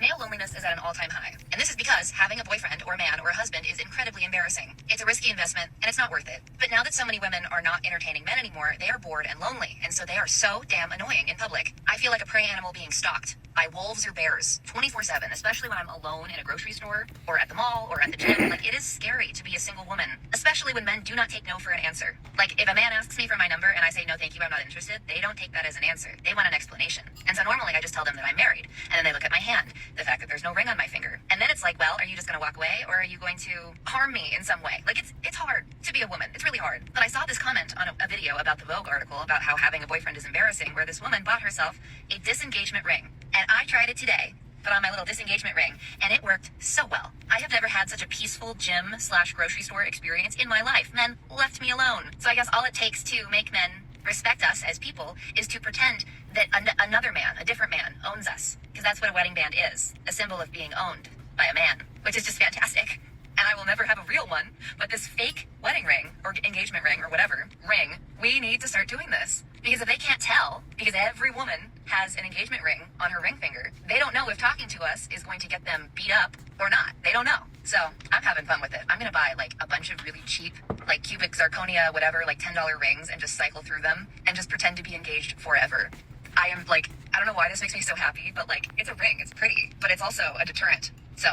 Male loneliness is at an all-time high, and this is because having a boyfriend or a man or a husband is incredibly embarrassing. It's a risky investment, and it's not worth it. But now that so many women are not entertaining men anymore, they are bored and lonely, and so they are so damn annoying in public. I feel like a prey animal being stalked by wolves or bears 24/7, especially when I'm alone in a grocery store or at the mall or at the gym. Like, it is scary to be a single woman, especially when men do not take no for an answer. Like, if a man asks me for my number and I say no thank you, I'm not interested, they don't take that as an answer. They want an explanation. And so normally I just tell them that I'm married, and then they look at my hand, the fact that there's no ring on my finger. And then it's like, well, are you just gonna walk away, or are you going to harm me in some way? Like, it's hard to be a woman. It's really hard. But I saw this comment on a video about the Vogue article about how having a boyfriend is embarrassing, where this woman bought herself a disengagement ring. And I tried it today, put on my little disengagement ring, and it worked so well. I have never had such a peaceful gym/grocery store experience in my life. Men left me alone. So I guess all it takes to make men respect us as people is to pretend that another man, a different man, owns us. Because that's what a wedding band is, a symbol of being owned by a man, which is just fantastic. And I will never have a real one, but this fake wedding ring, or engagement ring, or whatever, ring, we need to start doing this. Because if they can't tell, because every woman has an engagement ring on her ring finger, they don't know if talking to us is going to get them beat up or not. They don't know. So I'm having fun with it. I'm going to buy like a bunch of really cheap, like cubic zirconia, whatever, like $10 rings, and just cycle through them and just pretend to be engaged forever. I am like, I don't know why this makes me so happy, but like, it's a ring, it's pretty, but it's also a deterrent. So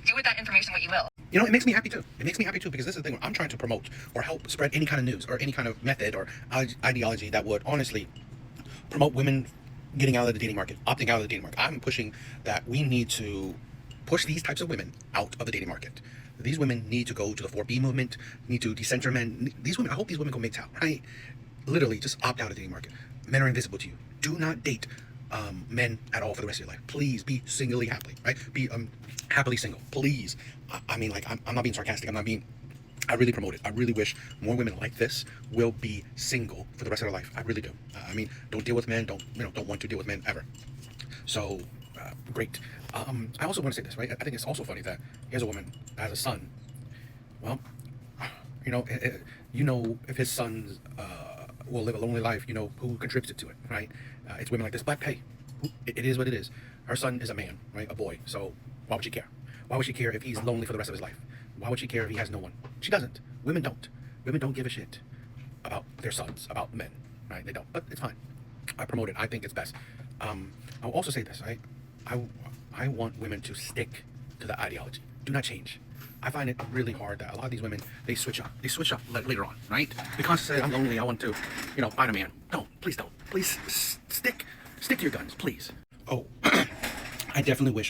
do with that information what you will. You know, it makes me happy too. It makes me happy too, because this is the thing. I'm trying to promote or help spread any kind of news or any kind of method or ideology that would honestly promote women getting out of the dating market, opting out of the dating market. I'm pushing that we need to push these types of women out of the dating market. These women need to go to the 4B movement, need to decenter men. These women, I hope these women go MGTOW, right? Literally just opt out of the dating market. Men are invisible to you. Do not date men at all for the rest of your life. Please be singly happily, right? Be happily single, please. I mean, like, I'm not being sarcastic. I really promote it. I really wish more women like this will be single for the rest of their life. I really do. I mean, don't deal with men. Don't want to deal with men ever. So, great. I also want to say this, right? I think it's also funny that here's a woman that has a son. Well, if his son will live a lonely life, who contributed to it, right? It's women like this. But hey, it is what it is. Her son is a man, right? A boy. So why would she care? Why would she care if he's lonely for the rest of his life? Why would she care if he has no one? She doesn't. Women don't. Women don't give a shit about their sons, about men, right? They don't. But it's fine. I promote it. I think it's best. I'll also say this, right? I want women to stick to the ideology. Do not change. I find it really hard that a lot of these women, they switch up. They switch up later on, right? They constantly say, I'm lonely, I want to, find a man. Don't. Please don't. Please stick to your guns, please. Oh, I definitely wish